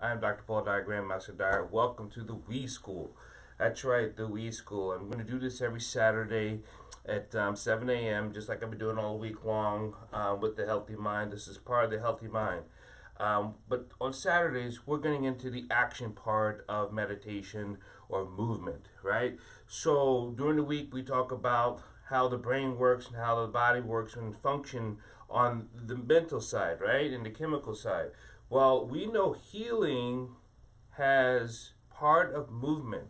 I'm Dr. Paul Dyer Grandmaster Dyer. Welcome to the We School. That's right, the We School. I'm going to do this every Saturday at 7 a.m., just like I've been doing all week long with the Healthy Mind. This is part of the Healthy Mind. But on Saturdays, we're getting into the action part of meditation or movement, right? So during the week, we talk about how the brain works and how the body works and function on the mental side, right? And the chemical side. Well, we know healing has part of movement.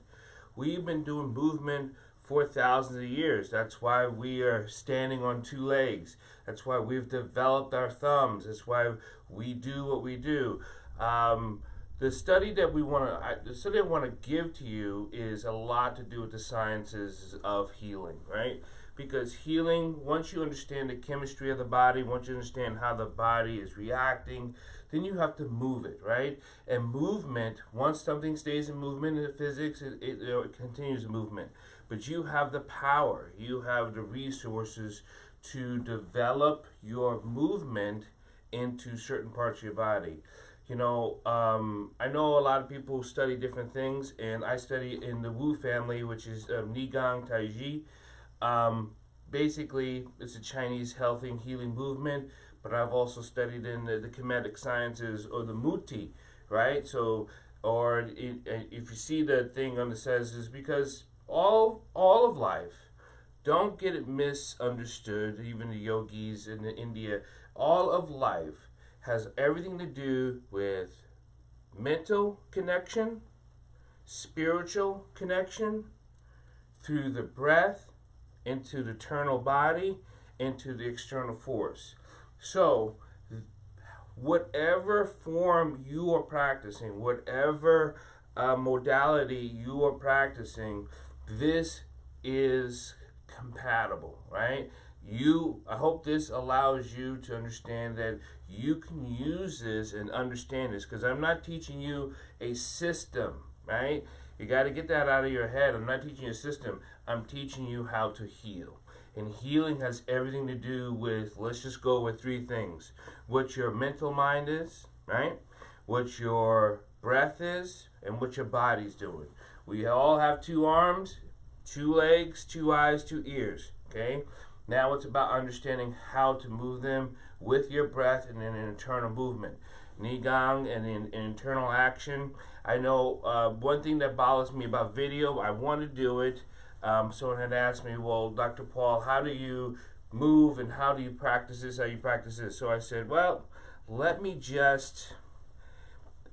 We've been doing movement for thousands of years. That's why we are standing on two legs. That's why we've developed our thumbs. That's why we do what we do. The study that I want to give to you is a lot to do with the sciences of healing, right? Because healing, once you understand the chemistry of the body, once you understand how the body is reacting, then you have to move it, right? And movement, once something stays in movement in physics, it continues movement. But you have the power, you have the resources to develop your movement into certain parts of your body. I know a lot of people study different things, and I study in the Wu family, which is Nigang Tai Chi. Basically, it's a Chinese health and healing movement, but I've also studied in the Kemetic sciences or the Muti, right? So, if you see the thing on the says, is because all of life, don't get it misunderstood, even the yogis in India, all of life has everything to do with mental connection, spiritual connection, through the breath, into the internal body, into the external force. So, whatever form you are practicing, whatever modality you are practicing, this is compatible, right? I hope this allows you to understand that you can use this and understand this, because I'm not teaching you a system, right? You got to get that out of your head. I'm not teaching you a system. I'm teaching you how to heal. And healing has everything to do with, let's just go with three things. What your mental mind is, right? What your breath is, and what your body's doing. We all have two arms, two legs, two eyes, two ears, okay? Now it's about understanding how to move them with your breath and in an internal movement. Nigang and in internal action. I know one thing that bothers me about video, I want to do it. Someone had asked me, well, Dr. Paul, how do you move and how do you practice this, how you practice this? So I said, well,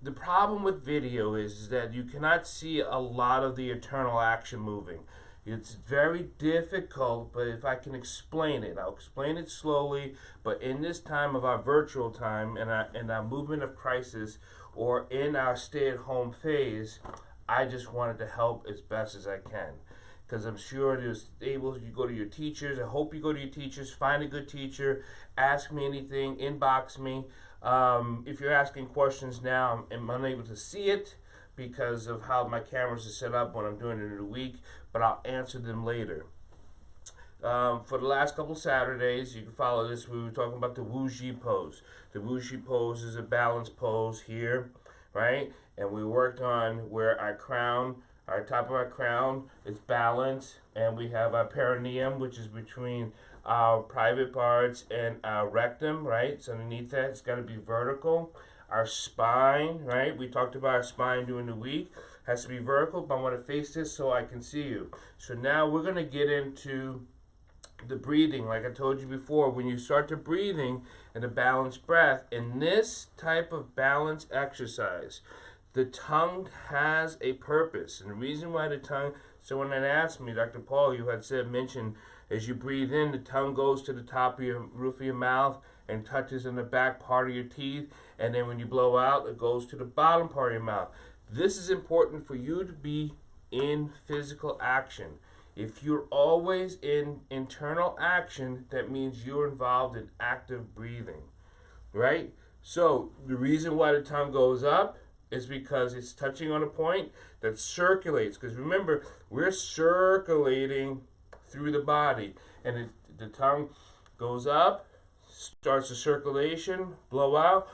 the problem with video is that you cannot see a lot of the internal action moving. It's very difficult, but if I can explain it, I'll explain it slowly. But in this time of our virtual time and our movement of crisis, or in our stay-at-home phase, I just wanted to help as best as I can. Because I'm sure you go to your teachers. I hope you go to your teachers. Find a good teacher. Ask me anything. Inbox me. If you're asking questions now, I'm unable to see it because of how my cameras are set up when I'm doing it in a week, but I'll answer them later. For the last couple Saturdays, you can follow this. We were talking about the Wu Ji pose. The Wu Ji pose is a balance pose here, right? And we worked on where our top of our crown is balanced, and we have our perineum, which is between our private parts and our rectum, right? So underneath that, it's got to be vertical. Our spine, right? We talked about our spine during the week. Has to be vertical, but I want to face this so I can see you. So now we're going to get into the breathing. Like I told you before, when you start to breathing in a balanced breath, in this type of balance exercise, the tongue has a purpose. And the reason why the tongue, someone had asked me, Dr. Paul, you had mentioned, as you breathe in, the tongue goes to the top of your roof of your mouth and touches in the back part of your teeth. And then when you blow out, it goes to the bottom part of your mouth. This is important for you to be in physical action. If you're always in internal action, that means you're involved in active breathing, right? So the reason why the tongue goes up is because it's touching on a point that circulates. Because remember, we're circulating through the body, and the tongue goes up, starts the circulation, blow out,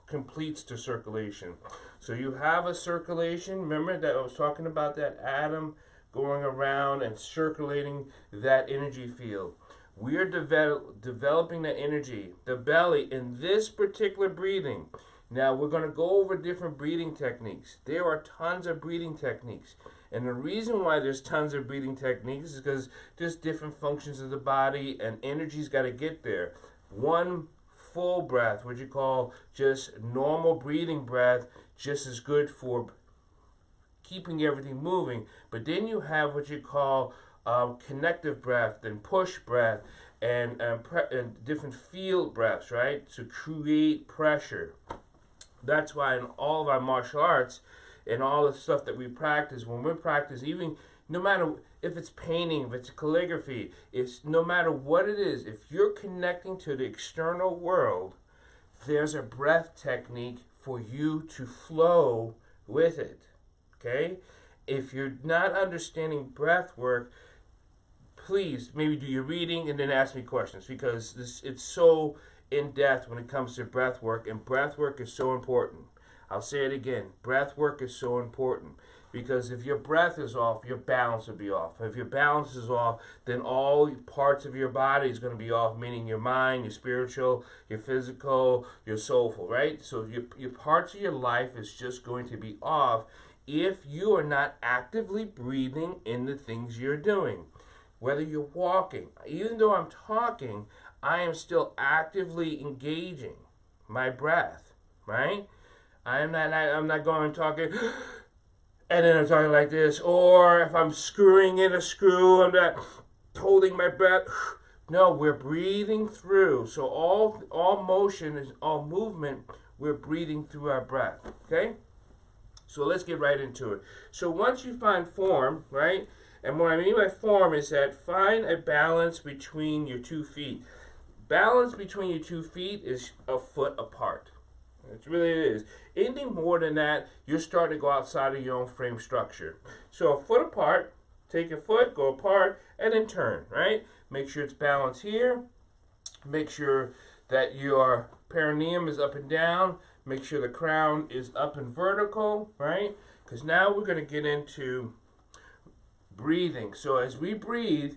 completes the circulation. So you have a circulation. Remember that I was talking about that atom going around and circulating that energy field. We are developing that energy, the belly, in this particular breathing. Now we're going to go over different breathing techniques. There are tons of breathing techniques. And the reason why there's tons of breathing techniques is because there's different functions of the body and energy's got to get there. One full breath, what you call just normal breathing breath, just as good for keeping everything moving. But then you have what you call connective breath, then push breath, and different field breaths, right? To create pressure. That's why in all of our martial arts and all the stuff that we practice, when we practice, even no matter if it's painting, if it's calligraphy, it's no matter what it is, if you're connecting to the external world, there's a breath technique for you to flow with it. Okay? If you're not understanding breath work, please maybe do your reading and then ask me questions, because it's so in depth when it comes to breath work, and breath work is so important. I'll say it again, breath work is so important, because if your breath is off, your balance will be off. If your balance is off, then all parts of your body is going to be off, meaning your mind, your spiritual, your physical, your soulful, right? So your parts of your life is just going to be off if you are not actively breathing in the things you're doing. Whether you're walking, even though I'm talking, I am still actively engaging my breath, right? I'm not going and talking, and then I'm talking like this. Or if I'm screwing in a screw, I'm not holding my breath. No, we're breathing through. So all motion is all movement. We're breathing through our breath. Okay. So let's get right into it. So once you find form, right? And what I mean by form is that find a balance between your 2 feet. Balance between your 2 feet is a foot apart. It really is. Anything more than that, you're starting to go outside of your own frame structure. So a foot apart, take your foot, go apart, and then turn, right? Make sure it's balanced here. Make sure that your perineum is up and down. Make sure the crown is up and vertical, right? Because now we're going to get into breathing. So as we breathe,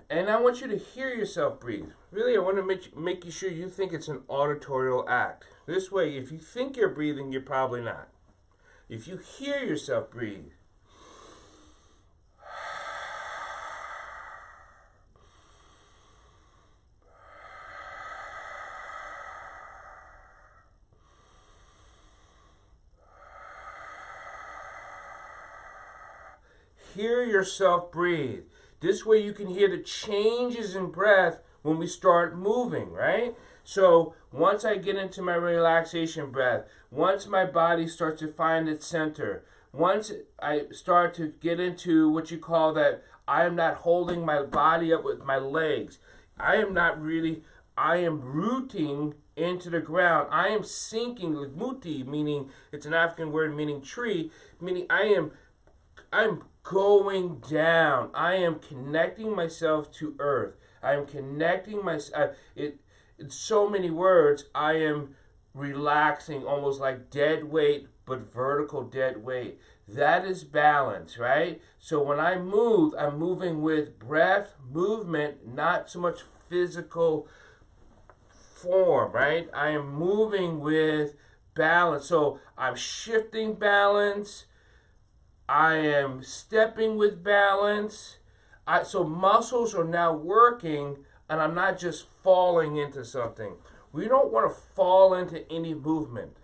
and I want you to hear yourself breathe. Really, I want to make you sure you think it's an auditorial act. This way, if you think you're breathing, you're probably not. If you hear yourself breathe, hear yourself breathe. This way you can hear the changes in breath when we start moving, right? So once I get into my relaxation breath, once my body starts to find its center, once I start to get into what you call that I am not holding my body up with my legs. I am rooting into the ground. I am sinking, like muti, meaning it's an African word meaning tree, meaning I'm going down. I am connecting myself to earth. I am connecting myself. In so many words, I am relaxing, almost like dead weight, but vertical dead weight. That is balance, right? So when I move, I'm moving with breath, movement, not so much physical form, right? I am moving with balance. So I'm shifting balance. I am stepping with balance. So muscles are now working, and I'm not just falling into something. We don't want to fall into any movement.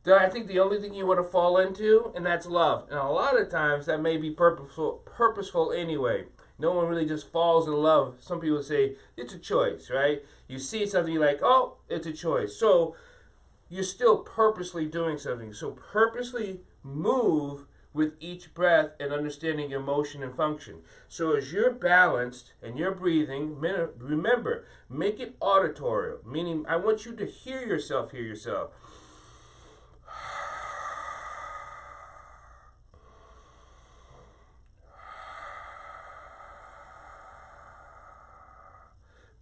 I think the only thing you want to fall into, and that's love. And a lot of times that may be purposeful anyway. No one really just falls in love. Some people say it's a choice, right? You see something, you're like, oh, it's a choice. So you're still purposely doing something. So purposely move with each breath and understanding your motion and function. So as you're balanced and you're breathing, remember, make it auditorial, meaning I want you to hear yourself.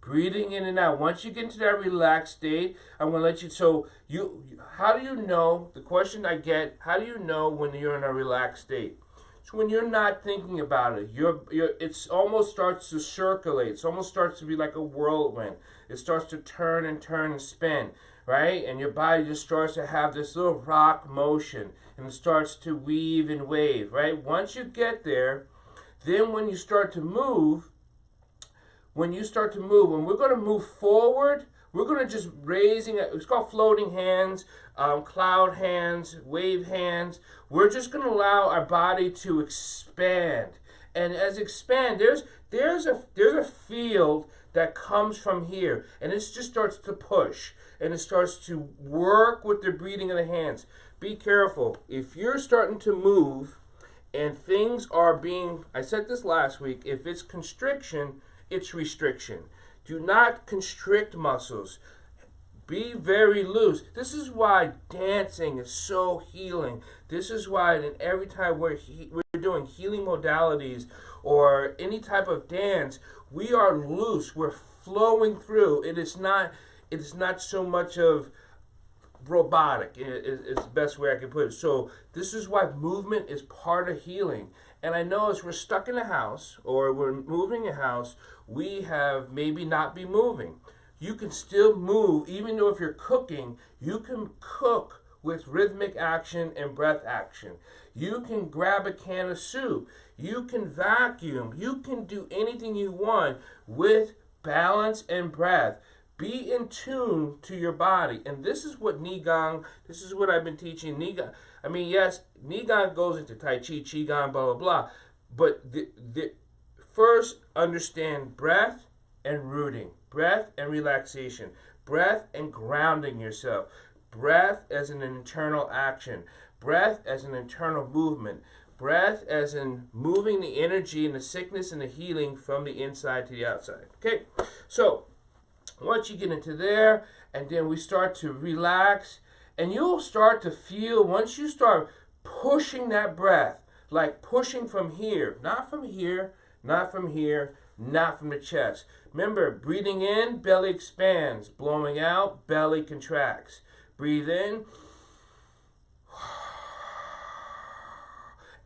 breathing in and out. Once you get into that relaxed state, I'm going to let you, how do you know, the question I get, how do you know when you're in a relaxed state? So when you're not thinking about it, it almost starts to circulate. It almost starts to be like a whirlwind. It starts to turn and spin, right? And your body just starts to have this little rock motion, and it starts to weave and wave, right? Once you get there, then when you start to move, when we're going to move forward, we're going to just raising it. It's called floating hands, cloud hands, wave hands. We're just going to allow our body to expand. And as expand, there's a field that comes from here, and it just starts to push, and it starts to work with the breathing of the hands. Be careful. If you're starting to move and things are being, I said this last week, if it's constriction, it's restriction. Do not constrict muscles. Be very loose. This is why dancing is so healing. This is why every time we're doing healing modalities or any type of dance, we are loose. We're flowing through. It is not so much of robotic. It's the best way I can put it. So this is why movement is part of healing. And I know as we're stuck in a house or we're moving a house, we have maybe not be moving. You can still move, even though if you're cooking, you can cook with rhythmic action and breath action. You can grab a can of soup. You can vacuum. You can do anything you want with balance and breath. Be in tune to your body. And this is what Nigong, this is what I've been teaching Nigong. I mean, yes, Nigong goes into Tai Chi, Qigong, blah, blah, blah. But first, understand breath and rooting. Breath and relaxation. Breath and grounding yourself. Breath as an internal action. Breath as an internal movement. Breath as in moving the energy and the sickness and the healing from the inside to the outside. Okay, so once you get into there, and then we start to relax, and you'll start to feel, once you start pushing that breath, like pushing from here, not from here, not from here, not from the chest. Remember, breathing in, belly expands. Blowing out, belly contracts. Breathe in.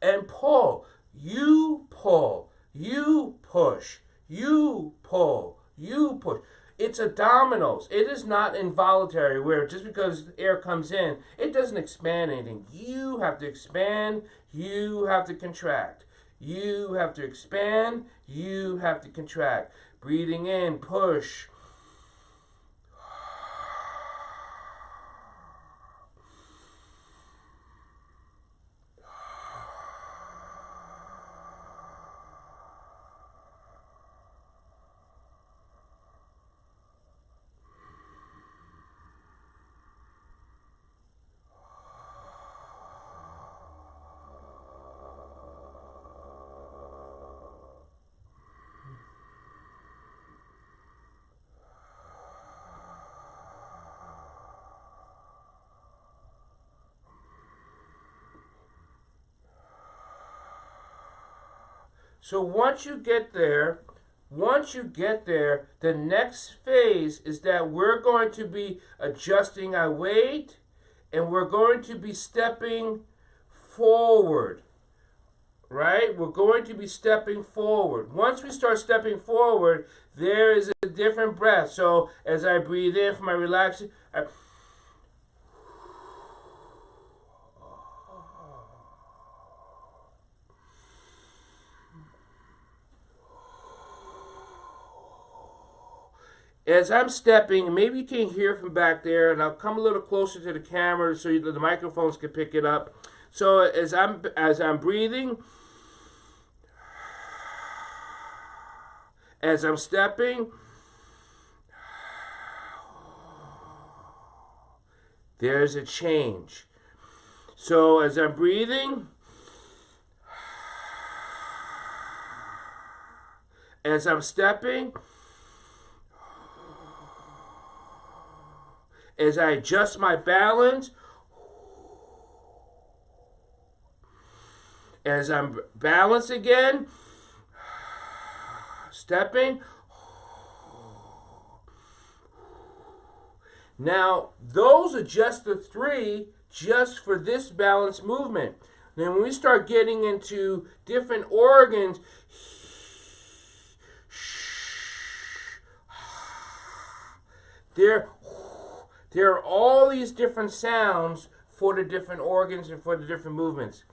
And pull. You pull. You push. You pull. You push. It's a dominoes. It is not involuntary where just because air comes in, it doesn't expand anything. You have to expand. You have to contract. You have to expand. You have to contract. Breathing in, push. So once you get there, the next phase is that we're going to be adjusting our weight and we're going to be stepping forward, right? We're going to be stepping forward. Once we start stepping forward, there is a different breath. So as I breathe in for my relaxation, as I'm stepping, maybe you can hear from back there, and I'll come a little closer to the camera so the microphones can pick it up. So as I'm breathing, as I'm stepping, there's a change. So as I'm breathing, as I'm stepping, as I adjust my balance, as I'm balanced again, stepping, Now, those are just the 3 just for this balance movement. Then when we start getting into different organs, there are all these different sounds for the different organs and for the different movements.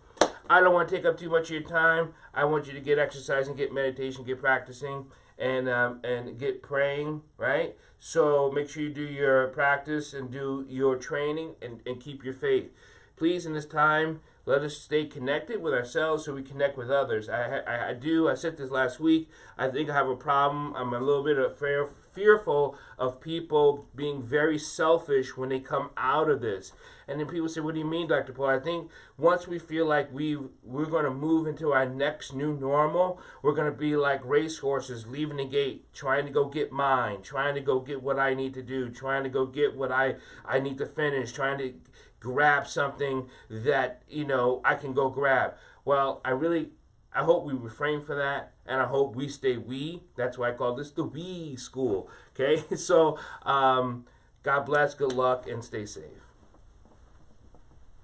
I don't want to take up too much of your time. I want you to get exercising, get meditation, get practicing, and get praying, right? So make sure you do your practice and do your training and keep your faith. Please, in this time, let us stay connected with ourselves so we connect with others. I said this last week. I think I have a problem. I'm a little bit fearful of people being very selfish when they come out of this. And then people say, what do you mean, Dr. Paul? I think once we feel like we're going to move into our next new normal, we're going to be like racehorses leaving the gate, trying to go get mine, trying to go get what I need to do, trying to go get what I need to finish, trying to grab something that, I can go grab. Well, I hope we refrain from that, and I hope we stay we. That's why I call this the we school. Okay? So, God bless, good luck, and stay safe.